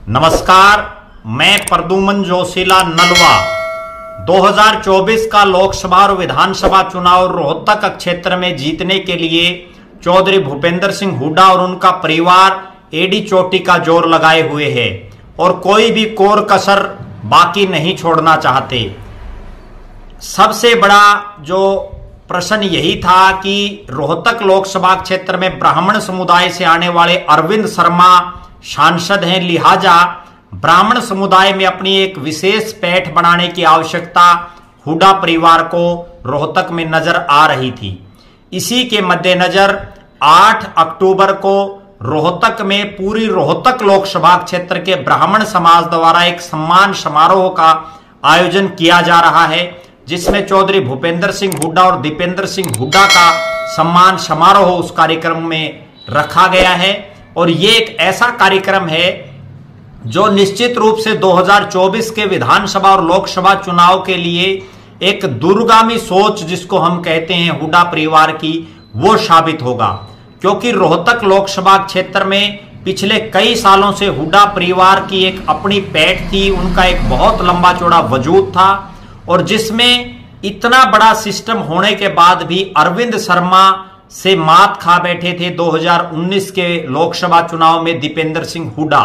नमस्कार, मैं प्रद्युमन जोशीला नलवा। 2024 का लोकसभा और विधानसभा चुनाव रोहतक क्षेत्र में जीतने के लिए चौधरी भूपेंद्र सिंह हुड्डा और उनका परिवार एड़ी चोटी का जोर लगाए हुए है और कोई भी कोर कसर बाकी नहीं छोड़ना चाहते। सबसे बड़ा जो प्रश्न यही था कि रोहतक लोकसभा क्षेत्र में ब्राह्मण समुदाय से आने वाले अरविंद शर्मा सांसद हैं, लिहाजा ब्राह्मण समुदाय में अपनी एक विशेष पैठ बनाने की आवश्यकता हुड्डा परिवार को रोहतक में नजर आ रही थी। इसी के मद्देनजर 8 अक्टूबर को रोहतक में पूरी रोहतक लोकसभा क्षेत्र के ब्राह्मण समाज द्वारा एक सम्मान समारोह का आयोजन किया जा रहा है, जिसमें चौधरी भूपेंद्र सिंह हुड्डा और दीपेंद्र सिंह हुड्डा का सम्मान समारोह उस कार्यक्रम में रखा गया है। और ये एक ऐसा कार्यक्रम है जो निश्चित रूप से 2024 के विधानसभा और लोकसभा चुनाव के लिए एक दूरगामी सोच, जिसको हम कहते हैं हुड्डा परिवार की, वो साबित होगा। क्योंकि रोहतक लोकसभा क्षेत्र में पिछले कई सालों से हुड्डा परिवार की एक अपनी पैठ थी, उनका एक बहुत लंबा चौड़ा वजूद था और जिसमें इतना बड़ा सिस्टम होने के बाद भी अरविंद शर्मा से मात खा बैठे थे 2019 के लोकसभा चुनाव में दीपेंद्र सिंह हुड्डा।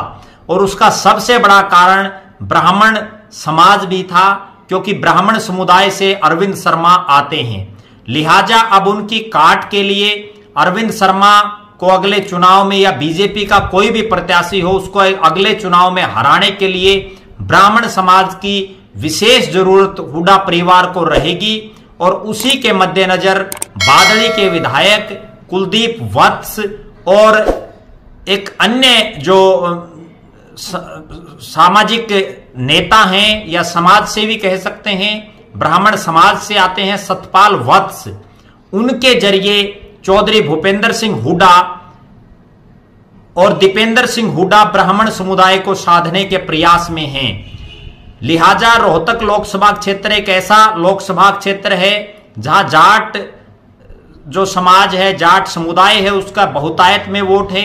और उसका सबसे बड़ा कारण ब्राह्मण समाज भी था, क्योंकि ब्राह्मण समुदाय से अरविंद शर्मा आते हैं। लिहाजा अब उनकी काट के लिए अरविंद शर्मा को अगले चुनाव में, या बीजेपी का कोई भी प्रत्याशी हो उसको अगले चुनाव में हराने के लिए ब्राह्मण समाज की विशेष जरूरत हुड्डा परिवार को रहेगी। और उसी के मद्देनजर बादली के विधायक कुलदीप वत्स और एक अन्य जो सामाजिक नेता हैं या समाज सेवी कह सकते हैं, ब्राह्मण समाज से आते हैं, सतपाल वत्स, उनके जरिए चौधरी भूपेंद्र सिंह हुड्डा और दीपेंद्र सिंह हुड्डा ब्राह्मण समुदाय को साधने के प्रयास में हैं। लिहाजा रोहतक लोकसभा क्षेत्र एक ऐसा लोकसभा क्षेत्र है जहां जाट जो समाज है, जाट समुदाय है, उसका बहुतायत में वोट है।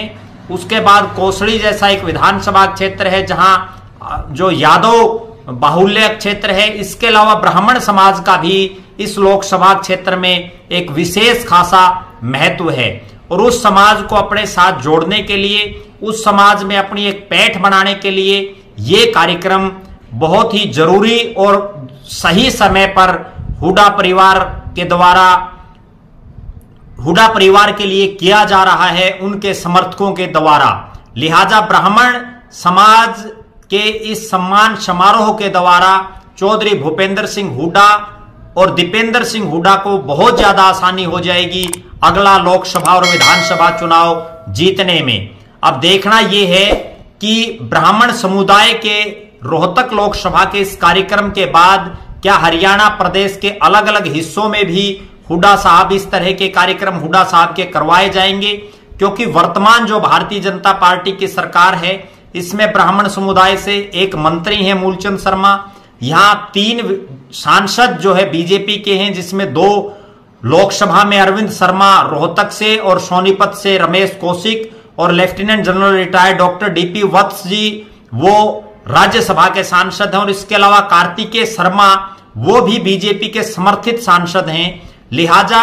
उसके बाद कोसड़ी जैसा एक विधानसभा क्षेत्र है जहां जो यादव बाहुल्य क्षेत्र है। इसके अलावा ब्राह्मण समाज का भी इस लोकसभा क्षेत्र में एक विशेष खासा महत्व है और उस समाज को अपने साथ जोड़ने के लिए, उस समाज में अपनी एक पैठ बनाने के लिए ये कार्यक्रम बहुत ही जरूरी और सही समय पर हुड्डा परिवार के द्वारा हुड्डा परिवार के लिए किया जा रहा है, उनके समर्थकों के द्वारा। लिहाजा ब्राह्मण समाज के इस सम्मान समारोह के द्वारा चौधरी भूपेंद्र सिंह हुड्डा और दीपेंद्र सिंह हुड्डा को बहुत ज्यादा आसानी हो जाएगी अगला लोकसभा और विधानसभा चुनाव जीतने में। अब देखना यह है कि ब्राह्मण समुदाय के रोहतक लोकसभा के इस कार्यक्रम के बाद क्या हरियाणा प्रदेश के अलग अलग हिस्सों में भी हुड्डा साहब इस तरह के कार्यक्रम हुड्डा साहब के करवाए जाएंगे। क्योंकि वर्तमान जो भारतीय जनता पार्टी की सरकार है, इसमें ब्राह्मण समुदाय से एक मंत्री हैं मूलचंद शर्मा, यहां 3 सांसद जो है बीजेपी के हैं, जिसमें 2 लोकसभा में अरविंद शर्मा रोहतक से और सोनीपत से रमेश कौशिक, और lieutenant general retired doctor DP Vats ji वो राज्यसभा के सांसद हैं। और इसके अलावा कार्तिकेय शर्मा वो भी बीजेपी के समर्थित सांसद हैं। लिहाजा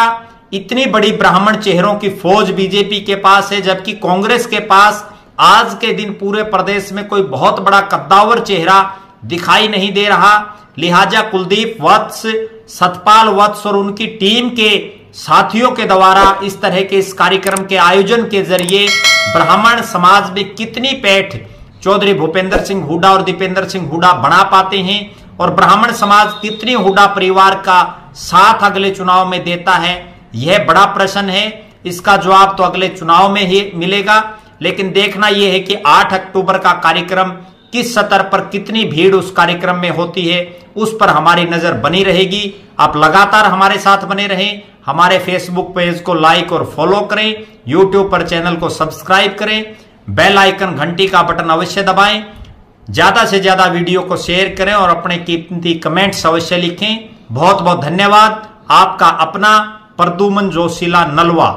इतनी बड़ी ब्राह्मण चेहरों की फौज बीजेपी के पास है, जबकि कांग्रेस के पास आज के दिन पूरे प्रदेश में कोई बहुत बड़ा कद्दावर चेहरा दिखाई नहीं दे रहा। लिहाजा कुलदीप वत्स, सतपाल वत्स और उनकी टीम के साथियों के द्वारा इस तरह के इस कार्यक्रम के आयोजन के जरिए ब्राह्मण समाज में कितनी पैठ चौधरी भूपेंद्र सिंह हुड्डा और दीपेंद्र सिंह हुड्डा बना पाते हैं और ब्राह्मण समाज कितनी हुड्डा परिवार का साथ अगले चुनाव में देता है, यह बड़ा प्रश्न है। इसका जवाब तो अगले चुनाव में ही मिलेगा। लेकिन देखना यह है कि 8 अक्टूबर का कार्यक्रम किस स्तर पर कितनी भीड़ उस कार्यक्रम में होती है, उस पर हमारी नजर बनी रहेगी। आप लगातार हमारे साथ बने रहें, हमारे फेसबुक पेज को लाइक और फॉलो करें, यूट्यूब पर चैनल को सब्सक्राइब करें, बेल आइकन घंटी का बटन अवश्य दबाएं, ज्यादा से ज्यादा वीडियो को शेयर करें और अपने कीमती कमेंट्स अवश्य लिखें। बहुत बहुत धन्यवाद। आपका अपना प्रद्युमन जोशीला नलवा।